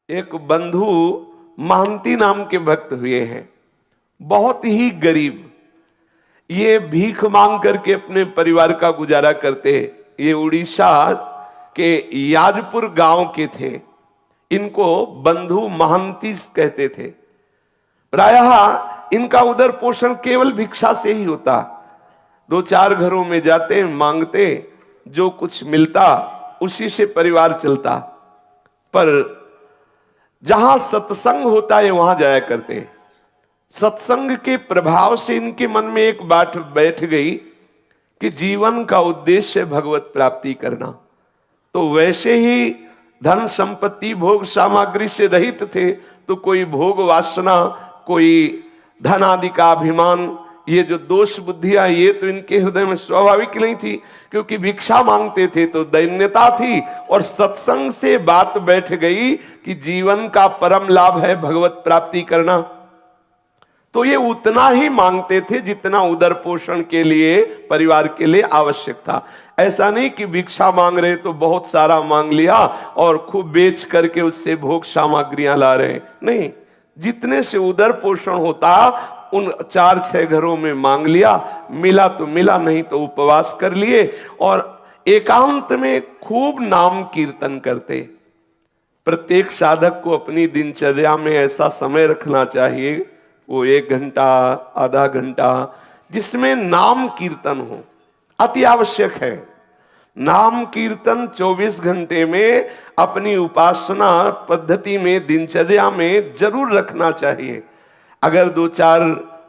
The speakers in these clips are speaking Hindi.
एक बंधु महंती नाम के भक्त हुए हैं, बहुत ही गरीब। ये भीख मांग करके अपने परिवार का गुजारा करते। ये उड़ीसा के याजपुर गांव के थे। इनको बंधु महंती कहते थे। प्रायः इनका उदर पोषण केवल भिक्षा से ही होता। दो चार घरों में जाते, मांगते, जो कुछ मिलता उसी से परिवार चलता। पर जहां सत्संग होता है वहां जाया करते। सत्संग के प्रभाव से इनके मन में एक बात बैठ गई कि जीवन का उद्देश्य भगवत प्राप्ति करना। तो वैसे ही धन संपत्ति भोग सामग्री से रहित थे, तो कोई भोग वासना, कोई धन आदि का अभिमान, ये जो दोष बुद्धियां, ये तो इनके हृदय में स्वाभाविक नहीं थी, क्योंकि भिक्षा मांगते थे तो दैन्यता थी। और सत्संग से बात बैठ गई कि जीवन का परम लाभ है भगवत प्राप्ति करना। तो ये उतना ही मांगते थे जितना उदर पोषण के लिए, परिवार के लिए आवश्यक था। ऐसा नहीं कि भिक्षा मांग रहे तो बहुत सारा मांग लिया और खूब बेच करके उससे भोग सामग्रियां ला रहे, नहीं। जितने से उदर पोषण होता उन 4-6 घरों में मांग लिया, मिला तो मिला, नहीं तो उपवास कर लिए और एकांत में खूब नाम कीर्तन करते। प्रत्येक साधक को अपनी दिनचर्या में ऐसा समय रखना चाहिए, वो 1 घंटा, आधा घंटा, जिसमें नाम कीर्तन हो, अति आवश्यक है। नाम कीर्तन 24 घंटे में अपनी उपासना पद्धति में, दिनचर्या में जरूर रखना चाहिए। अगर 2-4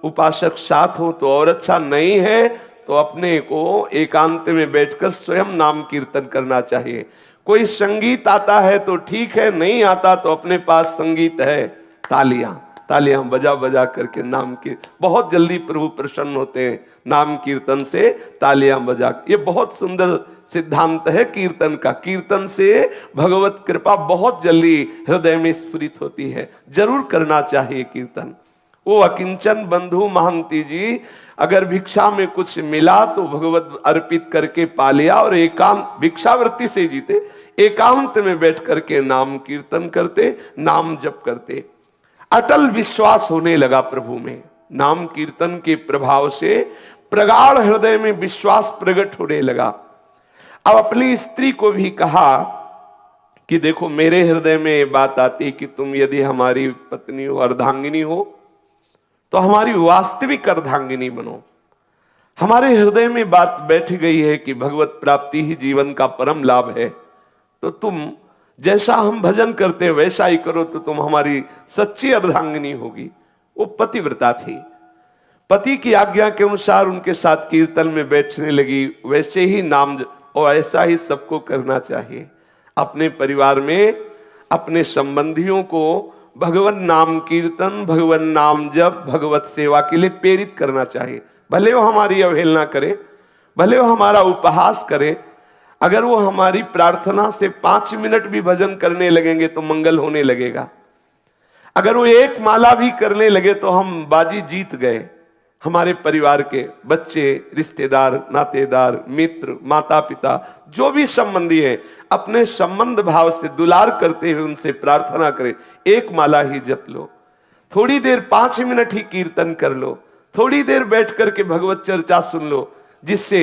उपासक साथ हो तो और अच्छा, नहीं है तो अपने को एकांत में बैठकर स्वयं नाम कीर्तन करना चाहिए। कोई संगीत आता है तो ठीक है, नहीं आता तो अपने पास संगीत है, तालियां बजा बजा करके नाम की, बहुत जल्दी प्रभु प्रसन्न होते हैं नाम कीर्तन से, तालियां बजा। ये बहुत सुंदर सिद्धांत है कीर्तन का। कीर्तन से भगवत कृपा बहुत जल्दी हृदय में स्फुरित होती है, जरूर करना चाहिए कीर्तन। वो अकिंचन बंधु महंती जी अगर भिक्षा में कुछ मिला तो भगवत अर्पित करके पा लिया और एकांत, भिक्षावृत्ति से जीते, एकांत में बैठ करके नाम कीर्तन करते, नाम जप करते। अटल विश्वास होने लगा प्रभु में। नाम कीर्तन के प्रभाव से प्रगाढ़ हृदय में विश्वास प्रकट होने लगा। अब अपनी स्त्री को भी कहा कि देखो, मेरे हृदय में ये बात आती कि तुम यदि हमारी पत्नी हो, अर्धांगिनी हो, तो हमारी वास्तविक अर्धांगिनी बनो। हमारे हृदय में बात बैठ गई है कि भगवत प्राप्ति ही जीवन का परम लाभ है, तो तुम जैसा हम भजन करते हैं वैसा ही करो, तो तुम हमारी सच्ची अर्धांगिनी होगी। वो पतिव्रता थी, पति की आज्ञा के अनुसार उनके साथ कीर्तन में बैठने लगी। वैसे ही नाम और ऐसा ही सबको करना चाहिए। अपने परिवार में अपने संबंधियों को भगवान नाम कीर्तन, भगवान नाम जप, भगवत सेवा के लिए प्रेरित करना चाहिए। भले वो हमारी अवहेलना करे, भले वो हमारा उपहास करे, अगर वो हमारी प्रार्थना से 5 मिनट भी भजन करने लगेंगे तो मंगल होने लगेगा। अगर वो 1 माला भी करने लगे तो हम बाजी जीत गए। हमारे परिवार के बच्चे, रिश्तेदार, नातेदार, मित्र, माता पिता, जो भी संबंधी है, अपने संबंध भाव से दुलार करते हुए उनसे प्रार्थना करें। 1 माला ही जप लो, थोड़ी देर 5 मिनट ही कीर्तन कर लो, थोड़ी देर बैठ करके भगवत चर्चा सुन लो, जिससे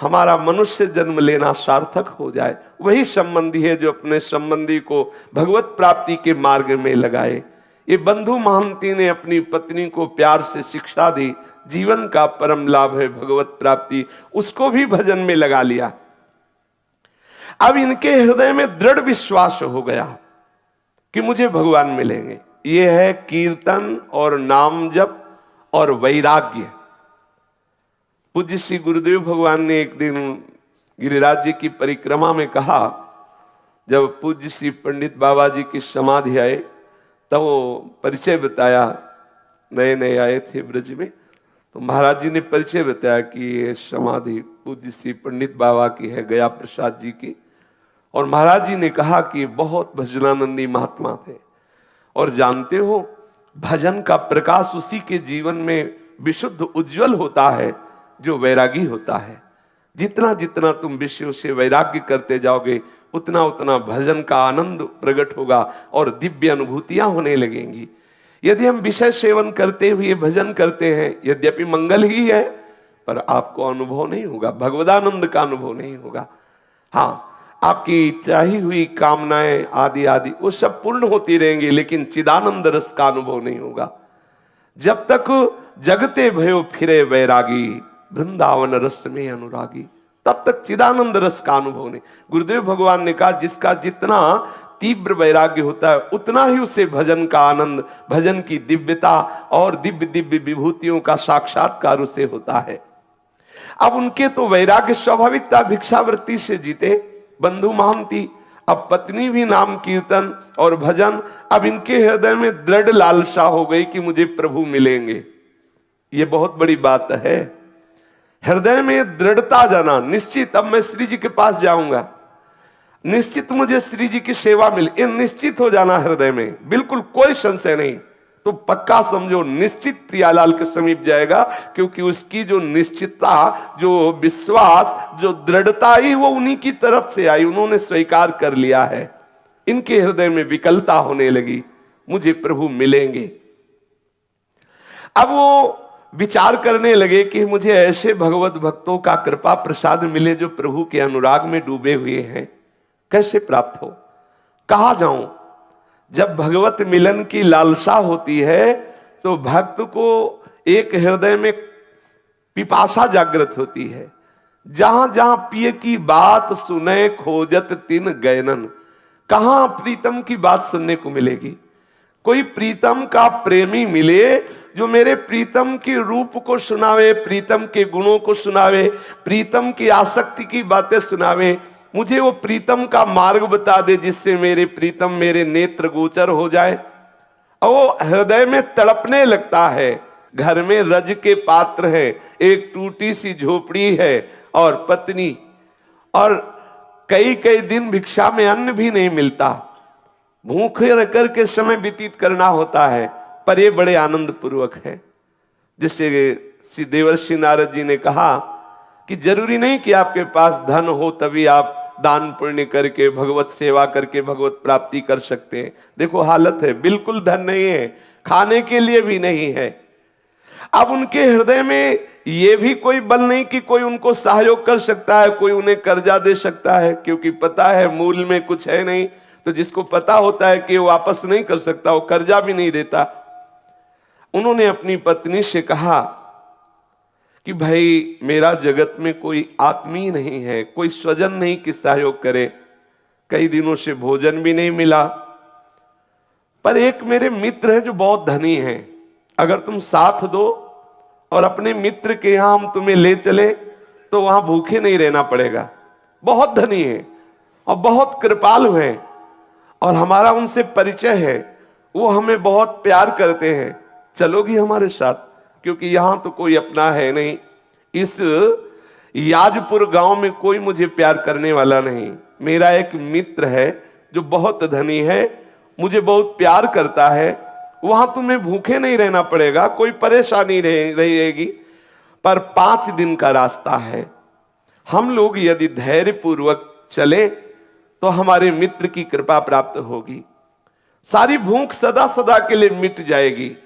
हमारा मनुष्य जन्म लेना सार्थक हो जाए। वही संबंधी है जो अपने संबंधी को भगवत प्राप्ति के मार्ग में लगाए। ये बंधु महंती ने अपनी पत्नी को प्यार से शिक्षा दी, जीवन का परम लाभ है भगवत प्राप्ति, उसको भी भजन में लगा लिया। अब इनके हृदय में दृढ़ विश्वास हो गया कि मुझे भगवान मिलेंगे। ये है कीर्तन और नाम जप और वैराग्य। पूज्य श्री गुरुदेव भगवान ने एक दिन गिरिराज जी की परिक्रमा में कहा, जब पूज्य श्री पंडित बाबा जी की समाधि आए तब वो परिचय बताया। नए नए आए थे ब्रज में, तो महाराज जी ने परिचय बताया कि ये समाधि पूज्य श्री पंडित बाबा की है, गया प्रसाद जी की। और महाराज जी ने कहा कि बहुत भजनानंदी महात्मा थे, और जानते हो भजन का प्रकाश उसी के जीवन में विशुद्ध उज्जवल होता है जो वैरागी होता है। जितना जितना तुम विषयों से वैराग्य करते जाओगे उतना उतना भजन का आनंद प्रकट होगा और दिव्य अनुभूतियां होने लगेंगी। यदि हम विषय सेवन करते हुए भजन करते हैं, यद्यपि मंगल ही है, पर आपको अनुभव नहीं होगा, भगवदानंद का अनुभव नहीं होगा। हाँ, आपकी चाही हुई कामनाएं आदि आदि वो सब पूर्ण होती रहेंगी, लेकिन चिदानंद रस का अनुभव नहीं होगा। जब तक जगते भयो फिरे वैरागी, वृंदावन रस में अनुरागी, तब तक चिदानंद रस का अनुभव नहीं। गुरुदेव भगवान ने कहा जिसका जितना तीव्र वैराग्य होता है उतना ही उसे भजन का आनंद, भजन की दिव्यता और दिव्य दिव्य विभूतियों का साक्षात्कार उसे होता है। अब उनके तो वैराग्य स्वाभाविक था, भिक्षावृत्ति से जीते बंधु महांती। अब पत्नी भी नाम कीर्तन और भजन, अब इनके हृदय में दृढ़ लालसा हो गई कि मुझे प्रभु मिलेंगे। ये बहुत बड़ी बात है, हृदय में दृढ़ता जाना, निश्चित अब मैं श्री जी के पास जाऊंगा, निश्चित मुझे श्री जी की सेवा मिले, ये निश्चित हो जाना हृदय में, बिल्कुल कोई संशय नहीं। तो पक्का समझो निश्चित प्रियालाल के समीप जाएगा, क्योंकि उसकी जो निश्चितता, जो विश्वास, जो दृढ़ता ही वो उन्हीं की तरफ से आई, उन्होंने स्वीकार कर लिया है। इनके हृदय में विकलता होने लगी, मुझे प्रभु मिलेंगे। अब वो विचार करने लगे कि मुझे ऐसे भगवत भक्तों का कृपा प्रसाद मिले जो प्रभु के अनुराग में डूबे हुए हैं, कैसे प्राप्त हो, कहाँ जाऊं। जब भगवत मिलन की लालसा होती है तो भक्त को एक हृदय में पिपासा जागृत होती है। जहां जहां पिय की बात सुने खोजत तिन गैनन, कहां प्रीतम की बात सुनने को मिलेगी। कोई प्रीतम का प्रेमी मिले जो मेरे प्रीतम के रूप को सुनावे, प्रीतम के गुणों को सुनावे, प्रीतम की आसक्ति की बातें सुनावे, मुझे वो प्रीतम का मार्ग बता दे जिससे मेरे प्रीतम मेरे नेत्र गोचर हो जाए। और वो हृदय में तड़पने लगता है। घर में रज के पात्र है, एक टूटी सी झोपड़ी है और पत्नी, और कई कई दिन भिक्षा में अन्न भी नहीं मिलता, भूखे रह करके समय व्यतीत करना होता है, पर ये बड़े आनंद पूर्वक है। जिससे श्री देवर्षि नारद जी ने कहा कि जरूरी नहीं कि आपके पास धन हो तभी आप दान पुण्य करके भगवत सेवा करके भगवत प्राप्ति कर सकते हैं। देखो हालत है, बिल्कुल धन नहीं है, खाने के लिए भी नहीं है। अब उनके हृदय में ये भी कोई बल नहीं कि कोई उनको सहयोग कर सकता है, कोई उन्हें कर्जा दे सकता है, क्योंकि पता है मूल में कुछ है नहीं। तो जिसको पता होता है कि वो वापस नहीं कर सकता, वो कर्जा भी नहीं देता। उन्होंने अपनी पत्नी से कहा कि भाई मेरा जगत में कोई आत्मीय नहीं है, कोई स्वजन नहीं कि सहयोग करे, कई दिनों से भोजन भी नहीं मिला, पर एक मेरे मित्र है जो बहुत धनी है, अगर तुम साथ दो और अपने मित्र के यहां हम तुम्हें ले चले तो वहां भूखे नहीं रहना पड़ेगा। बहुत धनी है और बहुत कृपालु है और हमारा उनसे परिचय है, वो हमें बहुत प्यार करते हैं, चलोगी हमारे साथ? क्योंकि यहां तो कोई अपना है नहीं, इस याजपुर गांव में कोई मुझे प्यार करने वाला नहीं। मेरा एक मित्र है जो बहुत धनी है, मुझे बहुत प्यार करता है, वहां तुम्हें भूखे नहीं रहना पड़ेगा, कोई परेशानी रहेगी, पर 5 दिन का रास्ता है। हम लोग यदि धैर्य पूर्वक चले तो हमारे मित्र की कृपा प्राप्त होगी, सारी भूख सदा सदा के लिए मिट जाएगी।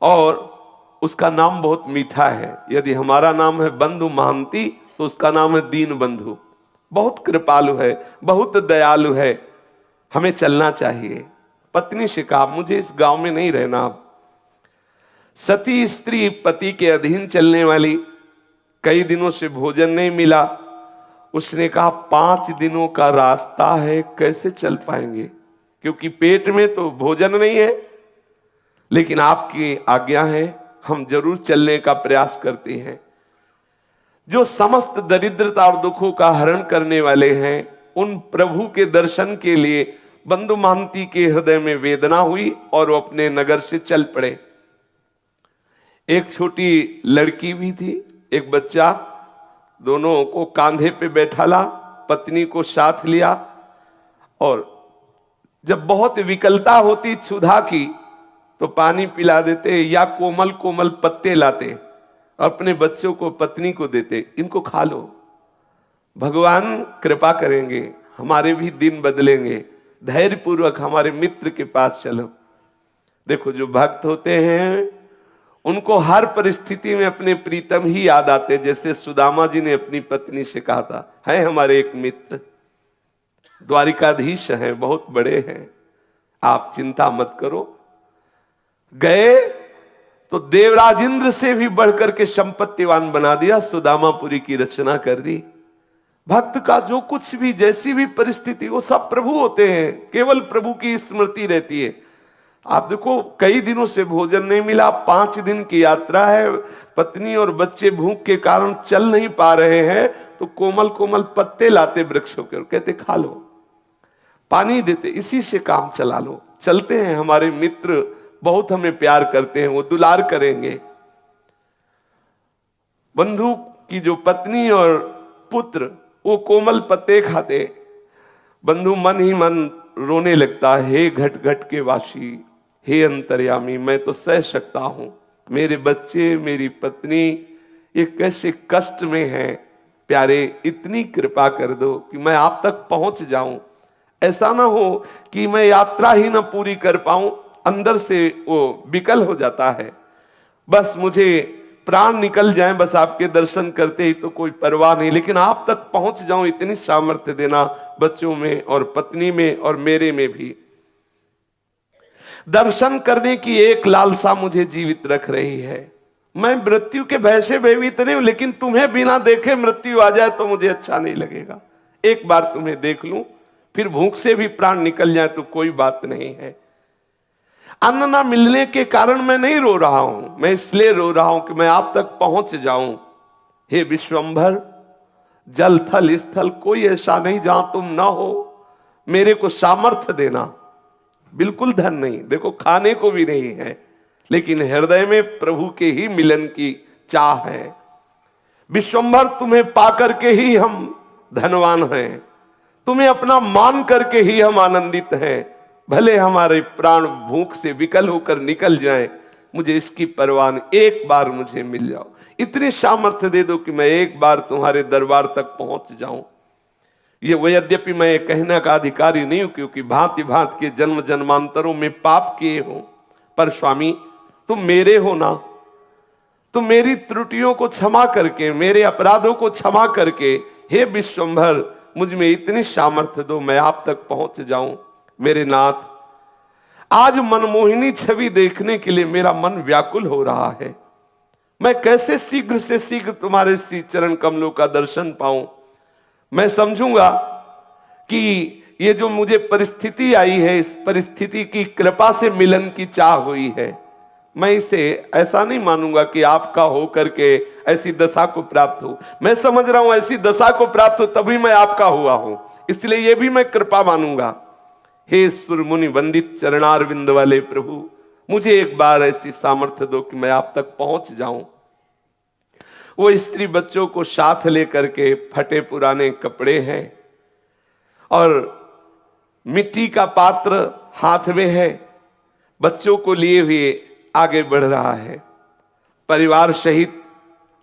और उसका नाम बहुत मीठा है, यदि हमारा नाम है बंधु महांती तो उसका नाम है दीन बंधु। बहुत कृपालु है, बहुत दयालु है, हमें चलना चाहिए। पत्नी से कहा मुझे इस गांव में नहीं रहना। अब सती स्त्री पति के अधीन चलने वाली, कई दिनों से भोजन नहीं मिला। उसने कहा 5 दिनों का रास्ता है, कैसे चल पाएंगे, क्योंकि पेट में तो भोजन नहीं है, लेकिन आपकी आज्ञा है, हम जरूर चलने का प्रयास करते हैं। जो समस्त दरिद्रता और दुखों का हरण करने वाले हैं, उन प्रभु के दर्शन के लिए बंधु महांती के हृदय में वेदना हुई और वो अपने नगर से चल पड़े। एक छोटी लड़की भी थी, एक बच्चा, दोनों को कांधे पे बैठाला, पत्नी को साथ लिया, और जब बहुत विकलता होती क्षुधा की तो पानी पिला देते या कोमल कोमल पत्ते लाते, अपने बच्चों को पत्नी को देते, इनको खा लो। भगवान कृपा करेंगे, हमारे भी दिन बदलेंगे। धैर्य पूर्वक हमारे मित्र के पास चलो। देखो, जो भक्त होते हैं उनको हर परिस्थिति में अपने प्रीतम ही याद आते। जैसे सुदामा जी ने अपनी पत्नी से कहा था, है हमारे एक मित्र, द्वारिकाधीश हैं, बहुत बड़े हैं, आप चिंता मत करो। गए तो देवराज इंद्र से भी बढ़कर के संपत्तिवान बना दिया, सुदामापुरी की रचना कर दी। भक्त का जो कुछ भी, जैसी भी परिस्थिति, वो सब प्रभु होते हैं, केवल प्रभु की स्मृति रहती है। आप देखो, कई दिनों से भोजन नहीं मिला, 5 दिन की यात्रा है, पत्नी और बच्चे भूख के कारण चल नहीं पा रहे हैं, तो कोमल कोमल पत्ते लाते वृक्षों के और कहते खा लो, पानी देते, इसी से काम चला लो। चलते हैं, हमारे मित्र बहुत हमें प्यार करते हैं, वो दुलार करेंगे। बंधु की जो पत्नी और पुत्र, वो कोमल पत्ते खाते। बंधु मन ही मन रोने लगता, हे घट घट के वासी, हे अंतर्यामी, मैं तो सह सकता हूं, मेरे बच्चे, मेरी पत्नी ये कैसे कष्ट में हैं, प्यारे इतनी कृपा कर दो कि मैं आप तक पहुंच जाऊं। ऐसा ना हो कि मैं यात्रा ही ना पूरी कर पाऊं, अंदर से वो विकल हो जाता है, बस मुझे प्राण निकल जाए, बस आपके दर्शन करते ही तो कोई परवाह नहीं, लेकिन आप तक पहुंच जाऊं, इतनी सामर्थ्य देना बच्चों में और पत्नी में और मेरे में भी। दर्शन करने की एक लालसा मुझे जीवित रख रही है। मैं मृत्यु के भय से भयभीत नहीं हूं, लेकिन तुम्हें बिना देखे मृत्यु आ जाए तो मुझे अच्छा नहीं लगेगा। एक बार तुम्हें देख लूं, फिर भूख से भी प्राण निकल जाए तो कोई बात नहीं है। अन्न ना मिलने के कारण मैं नहीं रो रहा हूं, मैं इसलिए रो रहा हूं कि मैं आप तक पहुंच जाऊं। हे विश्वंभर, जल थल स्थल कोई ऐसा नहीं जहां तुम ना हो, मेरे को सामर्थ्य देना। बिल्कुल धन नहीं, देखो खाने को भी नहीं है, लेकिन हृदय में प्रभु के ही मिलन की चाह है। विश्वंभर, तुम्हें पाकर के ही हम धनवान हैं, तुम्हें अपना मान करके ही हम आनंदित हैं। भले हमारे प्राण भूख से विकल होकर निकल जाएं, मुझे इसकी परवाह नहीं, एक बार मुझे मिल जाओ, इतनी सामर्थ्य दे दो कि मैं एक बार तुम्हारे दरबार तक पहुंच जाऊं। ये यद्यपि मैं कहने का अधिकारी नहीं हूं, क्योंकि भांति भांति के जन्म जन्मांतरों में पाप किए हो, पर स्वामी तुम मेरे हो ना, तुम मेरी त्रुटियों को क्षमा करके, मेरे अपराधों को क्षमा करके, हे विश्वंभर, मुझ में इतनी सामर्थ्य दो, मैं आप तक पहुंच जाऊं। मेरे नाथ, आज मनमोहिनी छवि देखने के लिए मेरा मन व्याकुल हो रहा है। मैं कैसे शीघ्र से शीघ्र तुम्हारे श्री चरण कमलों का दर्शन पाऊं। मैं समझूंगा कि ये जो मुझे परिस्थिति आई है, इस परिस्थिति की कृपा से मिलन की चाह हुई है। मैं इसे ऐसा नहीं मानूंगा कि आपका हो करके ऐसी दशा को प्राप्त हो। मैं समझ रहा हूं ऐसी दशा को प्राप्त हो तभी मैं आपका हुआ हूं, इसलिए ये भी मैं कृपा मानूंगा। हे सुर मुनि वंदित चरणारविंद वाले प्रभु, मुझे एक बार ऐसी सामर्थ्य दो कि मैं आप तक पहुंच जाऊं। वो स्त्री बच्चों को साथ लेकर के, फटे पुराने कपड़े हैं और मिट्टी का पात्र हाथ में है, बच्चों को लिए हुए आगे बढ़ रहा है। परिवार सहित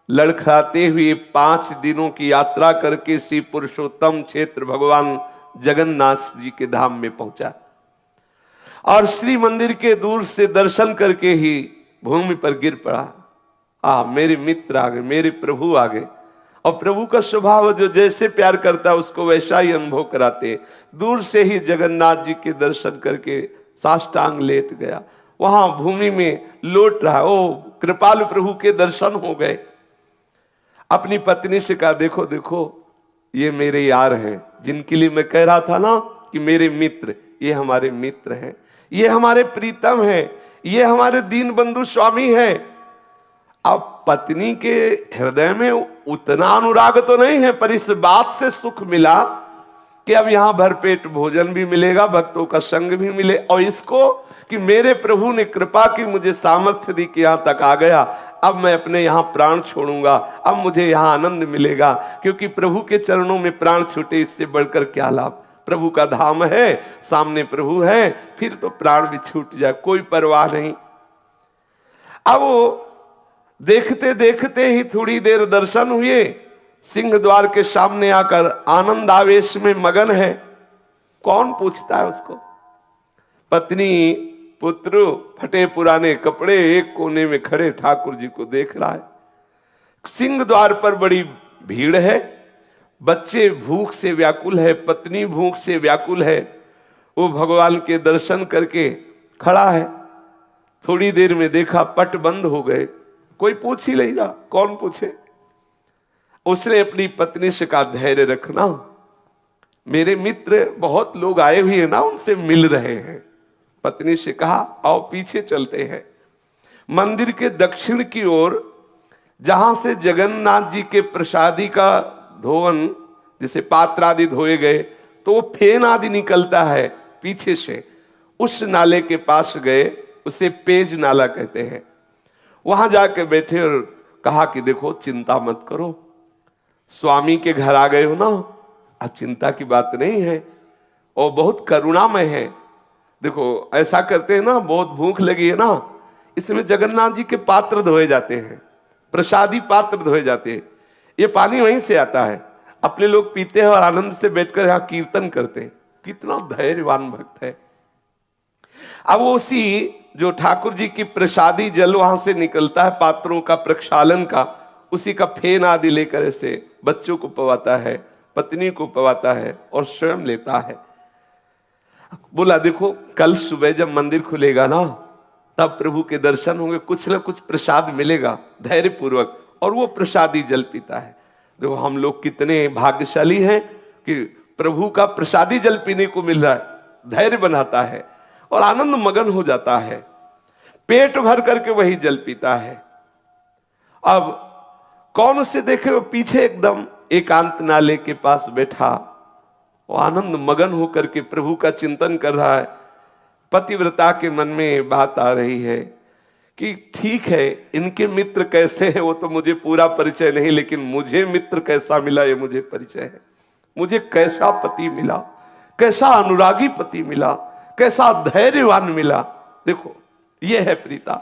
लड़खड़ाते हुए 5 दिनों की यात्रा करके श्री पुरुषोत्तम क्षेत्र भगवान जगन्नाथ जी के धाम में पहुंचा और श्री मंदिर के दूर से दर्शन करके ही भूमि पर गिर पड़ा। मेरे मित्र आ गए, मेरे प्रभु आ गए। और प्रभु का स्वभाव जो जैसे प्यार करता है उसको वैसा ही अनुभव कराते। दूर से ही जगन्नाथ जी के दर्शन करके साष्टांग लेट गया, वहां भूमि में लौट रहा। ओ कृपालु प्रभु के दर्शन हो गए। अपनी पत्नी से कहा, देखो देखो ये मेरे यार हैं, जिनके लिए मैं कह रहा था ना कि मेरे मित्र, ये हमारे मित्र हैं, ये हमारे प्रीतम हैं, ये हमारे दीन बंधु स्वामी हैं। अब पत्नी के हृदय में उतना अनुराग तो नहीं है, पर इस बात से सुख मिला कि अब यहां भरपेट भोजन भी मिलेगा, भक्तों का संग भी मिले, और इसको कि मेरे प्रभु ने कृपा की, मुझे सामर्थ्य दी कि यहां तक आ गया। अब मैं अपने यहां प्राण छोड़ूंगा, अब मुझे यहां आनंद मिलेगा, क्योंकि प्रभु के चरणों में प्राण छूटे इससे बढ़कर क्या लाभ। प्रभु का धाम है, सामने प्रभु है, फिर तो प्राण भी छूट जाए कोई परवाह नहीं। अब वो देखते देखते ही थोड़ी देर दर्शन हुए, सिंह द्वार के सामने आकर आनंद आवेश में मगन है। कौन पूछता है उसको? पत्नी पुत्र फटे पुराने कपड़े एक कोने में खड़े ठाकुर जी को देख रहा है। सिंह द्वार पर बड़ी भीड़ है, बच्चे भूख से व्याकुल है, पत्नी भूख से व्याकुल है। वो भगवान के दर्शन करके खड़ा है। थोड़ी देर में देखा पट बंद हो गए, कोई पूछ ही नहीं रहा, कौन पूछे। उसने अपनी पत्नी से कहा धैर्य रखना, मेरे मित्र बहुत लोग आए हुए हैं ना, उनसे मिल रहे हैं। पत्नी से कहा आओ पीछे चलते हैं। मंदिर के दक्षिण की ओर जहां से जगन्नाथ जी के प्रसादी का धोवन, जैसे पात्र आदि धोए गए तो वो फेन आदि निकलता है पीछे से, उस नाले के पास गए, उसे पेज नाला कहते हैं। वहां जाके बैठे और कहा कि देखो चिंता मत करो, स्वामी के घर आ गए हो ना, अब चिंता की बात नहीं है, और बहुत करुणामय है। देखो ऐसा करते हैं ना, बहुत भूख लगी है ना, इसमें जगन्नाथ जी के पात्र धोए जाते हैं, प्रसादी पात्र धोए जाते हैं, ये पानी वहीं से आता है, अपने लोग पीते हैं और आनंद से बैठकर यहाँ कीर्तन करते हैं। कितना धैर्यवान भक्त है। अब उसी जो ठाकुर जी की प्रसादी जल वहां से निकलता है, पात्रों का प्रक्षालन का, उसी का फेन आदि लेकर ऐसे बच्चों को पवाता है, पत्नी को पवाता है और स्वयं लेता है। बोला देखो कल सुबह जब मंदिर खुलेगा ना, तब प्रभु के दर्शन होंगे, कुछ ना कुछ प्रसाद मिलेगा धैर्य पूर्वक, और वो प्रसादी जल पीता है। देखो हम लोग कितने भाग्यशाली हैं कि प्रभु का प्रसादी जल पीने को मिल रहा है। धैर्य बनाता है और आनंद मगन हो जाता है, पेट भर करके वही जल पीता है। अब कौन उसे देखे? वो पीछे एकदम एकांत नाले के पास बैठा, वो आनंद मगन होकर के प्रभु का चिंतन कर रहा है। पतिव्रता के मन में बात आ रही है कि ठीक है इनके मित्र कैसे हैं वो तो मुझे पूरा परिचय नहीं, लेकिन मुझे मित्र कैसा मिला ये मुझे परिचय है। मुझे कैसा पति मिला, कैसा अनुरागी पति मिला, कैसा धैर्यवान मिला। देखो ये है प्रीता।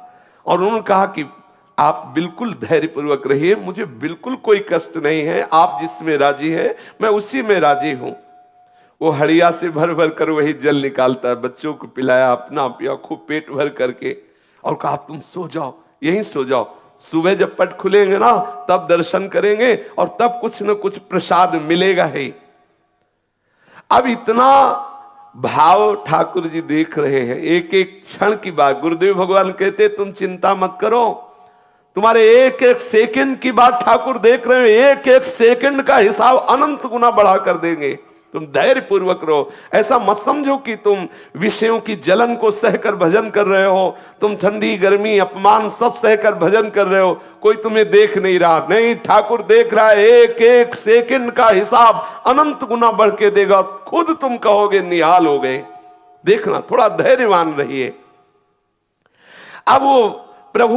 और उन्होंने कहा कि आप बिल्कुल धैर्यपूर्वक रहिए, मुझे बिल्कुल कोई कष्ट नहीं है, आप जिसमें राजी है मैं उसी में राजी हूं। वो हड़िया से भर भर कर वही जल निकालता है, बच्चों को पिलाया, अपना पिया, खूब पेट भर करके, और कहा तुम सो जाओ, यहीं सो जाओ, सुबह जब पट खुलेंगे ना तब दर्शन करेंगे और तब कुछ न कुछ प्रसाद मिलेगा ही। अब इतना भाव ठाकुर जी देख रहे हैं, एक एक क्षण की बात। गुरुदेव भगवान कहते तुम चिंता मत करो, तुम्हारे एक एक सेकंड की बात ठाकुर देख रहे हैं, एक एक सेकंड का हिसाब अनंत गुना बढ़ा कर देंगे। तुम धैर्य पूर्वक रहो, ऐसा मत समझो कि तुम विषयों की जलन को सहकर भजन कर रहे हो, तुम ठंडी गर्मी अपमान सब सहकर भजन कर रहे हो, कोई तुम्हें देख नहीं रहा। नहीं, ठाकुर देख रहा है, एक एक सेकंड का हिसाब अनंत गुना बढ़ के देगा, खुद तुम कहोगे निहाल हो गए। देखना, थोड़ा धैर्यवान रहिए। अब वो प्रभु